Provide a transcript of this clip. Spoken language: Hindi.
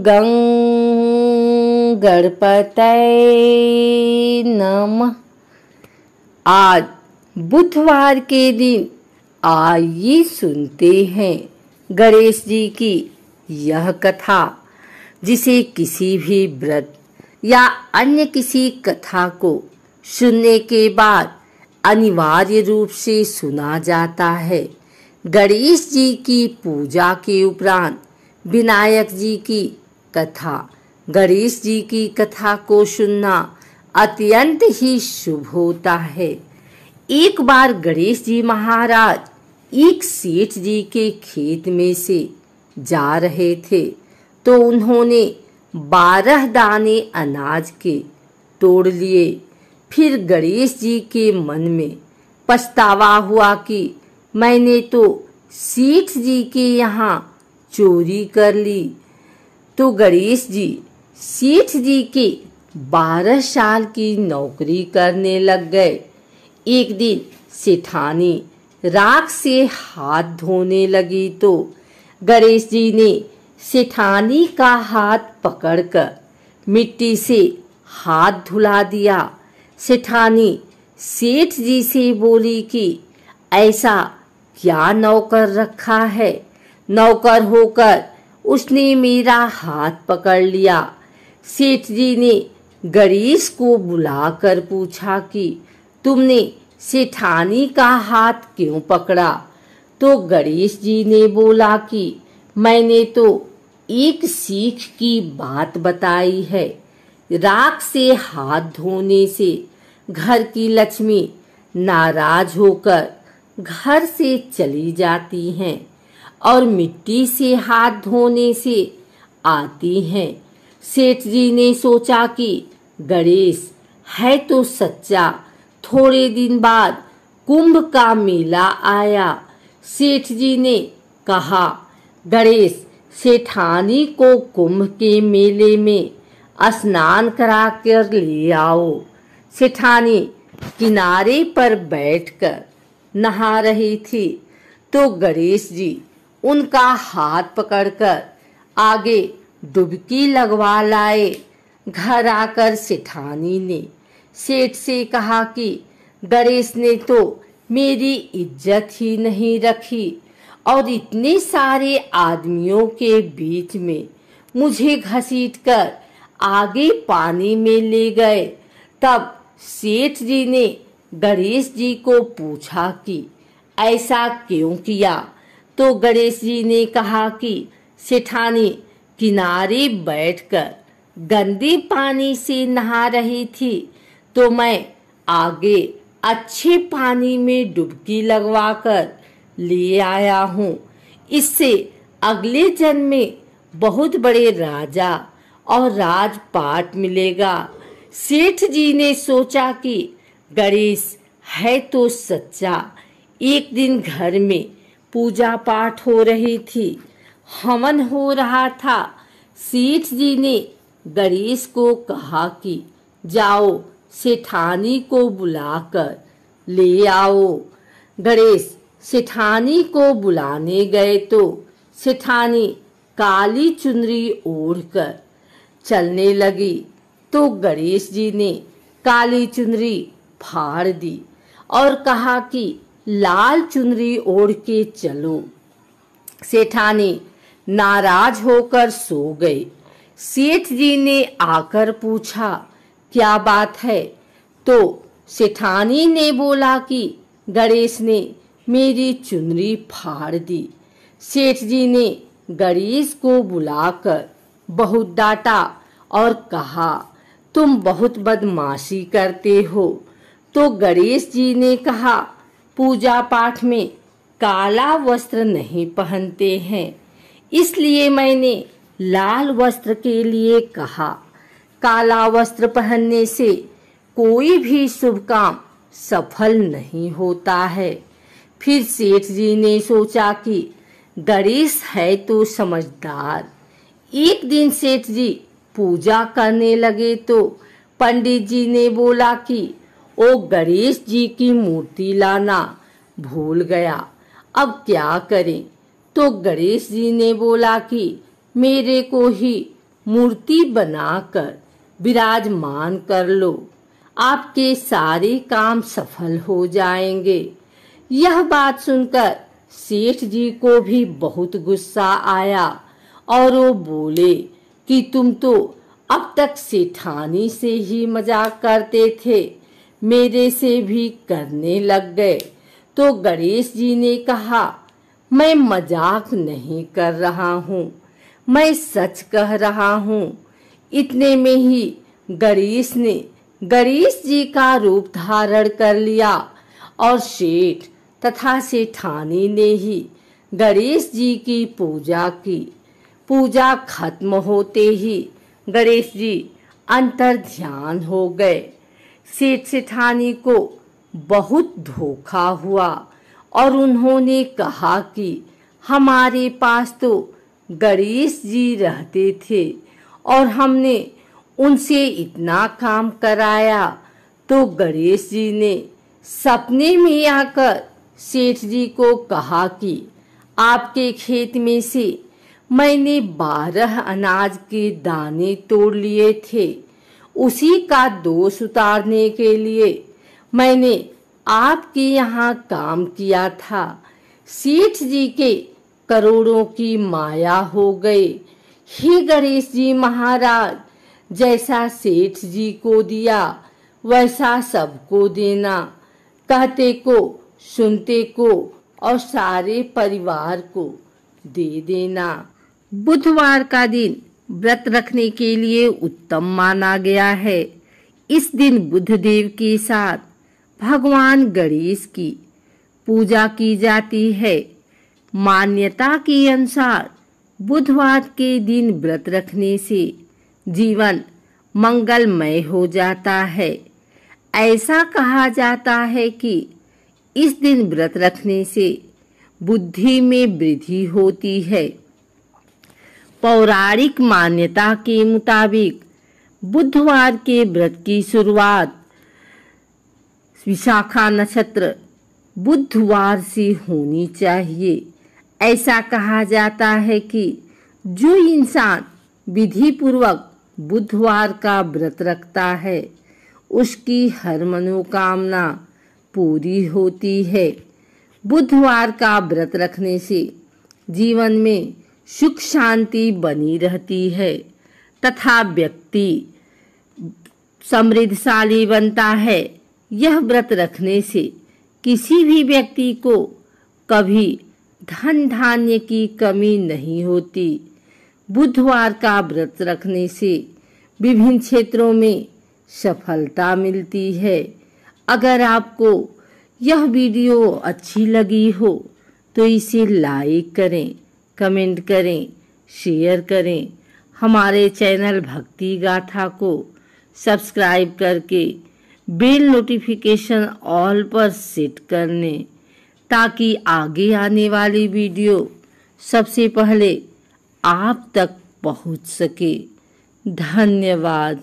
गं गणपतये नमः। आज बुधवार के दिन आइए सुनते हैं गणेश जी की यह कथा, जिसे किसी भी व्रत या अन्य किसी कथा को सुनने के बाद अनिवार्य रूप से सुना जाता है। गणेश जी की पूजा के उपरांत विनायक जी की कथा, गणेश जी की कथा को सुनना अत्यंत ही शुभ होता है। एक बार गणेश जी महाराज एक सेठ जी के खेत में से जा रहे थे, तो उन्होंने 12 दाने अनाज के तोड़ लिए। फिर गणेश जी के मन में पछतावा हुआ कि मैंने तो सेठ जी के यहाँ चोरी कर ली। तो गणेश जी सेठ जी के 12 साल की नौकरी करने लग गए। एक दिन सेठानी राख से हाथ धोने लगी, तो गणेश जी ने सेठानी का हाथ पकड़कर मिट्टी से हाथ धुला दिया। सेठानी सेठ जी से बोली कि ऐसा क्या नौकर रखा है, नौकर होकर उसने मेरा हाथ पकड़ लिया। सेठ जी ने गणेश को बुलाकर पूछा कि तुमने सेठानी का हाथ क्यों पकड़ा? तो गणेश जी ने बोला कि मैंने तो एक सीख की बात बताई है। राख से हाथ धोने से घर की लक्ष्मी नाराज होकर घर से चली जाती हैं और मिट्टी से हाथ धोने से आती हैं। सेठ जी ने सोचा कि गणेश है तो सच्चा। थोड़े दिन बाद कुंभ का मेला आया। सेठ जी ने कहा, गणेश सेठानी को कुंभ के मेले में स्नान करा कर ले आओ। सेठानी किनारे पर बैठकर नहा रही थी, तो गणेश जी उनका हाथ पकड़कर आगे डुबकी लगवा लाए। घर आकर सेठानी ने सेठ से कहा कि गणेश ने तो मेरी इज्जत ही नहीं रखी और इतने सारे आदमियों के बीच में मुझे घसीटकर आगे पानी में ले गए। तब सेठ जी ने गणेश जी को पूछा कि ऐसा क्यों किया? तो गणेश जी ने कहा कि सेठानी किनारे बैठकर गंदे पानी से नहा रही थी, तो मैं आगे अच्छे पानी में डुबकी लगवाकर ले आया हूँ। इससे अगले जन्म में बहुत बड़े राजा और राजपाट मिलेगा। सेठ जी ने सोचा कि गणेश है तो सच्चा। एक दिन घर में पूजा पाठ हो रही थी, हवन हो रहा था। सेठ जी ने गणेश को कहा कि जाओ सेठानी को बुलाकर ले आओ। गणेश सेठानी को बुलाने गए, तो सेठानी काली चुनरी ओढ़कर चलने लगी। तो गणेश जी ने काली चुनरी फाड़ दी और कहा कि लाल चुनरी ओढ़ के चलो। सेठानी नाराज होकर सो गई। सेठ जी ने आकर पूछा, क्या बात है? तो सेठानी ने बोला कि गणेश ने मेरी चुनरी फाड़ दी। सेठ जी ने गणेश को बुलाकर बहुत डांटा और कहा, तुम बहुत बदमाशी करते हो। तो गणेश जी ने कहा, पूजा पाठ में काला वस्त्र नहीं पहनते हैं, इसलिए मैंने लाल वस्त्र के लिए कहा। काला वस्त्र पहनने से कोई भी शुभ काम सफल नहीं होता है। फिर सेठ जी ने सोचा कि गणेश है तो समझदार। एक दिन सेठ जी पूजा करने लगे, तो पंडित जी ने बोला कि ओ गणेश जी की मूर्ति लाना भूल गया, अब क्या करें? तो गणेश जी ने बोला कि मेरे को ही मूर्ति बनाकर विराजमान कर लो, आपके सारे काम सफल हो जाएंगे। यह बात सुनकर सेठ जी को भी बहुत गुस्सा आया और वो बोले कि तुम तो अब तक सेठानी से ही मजाक करते थे, मेरे से भी करने लग गए। तो गणेश जी ने कहा, मैं मजाक नहीं कर रहा हूँ, मैं सच कह रहा हूँ। इतने में ही गणेश ने गणेश जी का रूप धारण कर लिया और सेठ तथा सेठानी ने ही गणेश जी की पूजा की। पूजा खत्म होते ही गणेश जी अंतर ध्यान हो गए। सेठ सेठानी को बहुत धोखा हुआ और उन्होंने कहा कि हमारे पास तो गणेश जी रहते थे और हमने उनसे इतना काम कराया। तो गणेश जी ने सपने में आकर सेठ जी को कहा कि आपके खेत में से मैंने 12 अनाज के दाने तोड़ लिए थे, उसी का दोष उतारने के लिए मैंने आपके यहाँ काम किया था। सेठ जी के करोड़ों की माया हो गई। हे गणेश जी महाराज, जैसा सेठ जी को दिया वैसा सबको देना, कहते को सुनते को और सारे परिवार को दे देना। बुधवार का दिन व्रत रखने के लिए उत्तम माना गया है। इस दिन बुधदेव के साथ भगवान गणेश की पूजा की जाती है। मान्यता के अनुसार बुधवार के दिन व्रत रखने से जीवन मंगलमय हो जाता है। ऐसा कहा जाता है कि इस दिन व्रत रखने से बुद्धि में वृद्धि होती है। पौराणिक मान्यता के मुताबिक बुधवार के व्रत की शुरुआत विशाखा नक्षत्र बुधवार से होनी चाहिए। ऐसा कहा जाता है कि जो इंसान विधि पूर्वक बुधवार का व्रत रखता है उसकी हर मनोकामना पूरी होती है। बुधवार का व्रत रखने से जीवन में सुख शांति बनी रहती है तथा व्यक्ति समृद्धशाली बनता है। यह व्रत रखने से किसी भी व्यक्ति को कभी धन धान्य की कमी नहीं होती। बुधवार का व्रत रखने से विभिन्न क्षेत्रों में सफलता मिलती है। अगर आपको यह वीडियो अच्छी लगी हो तो इसे लाइक करें, कमेंट करें, शेयर करें। हमारे चैनल भक्ति गाथा को सब्सक्राइब करके बेल नोटिफिकेशन ऑल पर सेट कर लें ताकि आगे आने वाली वीडियो सबसे पहले आप तक पहुंच सके। धन्यवाद।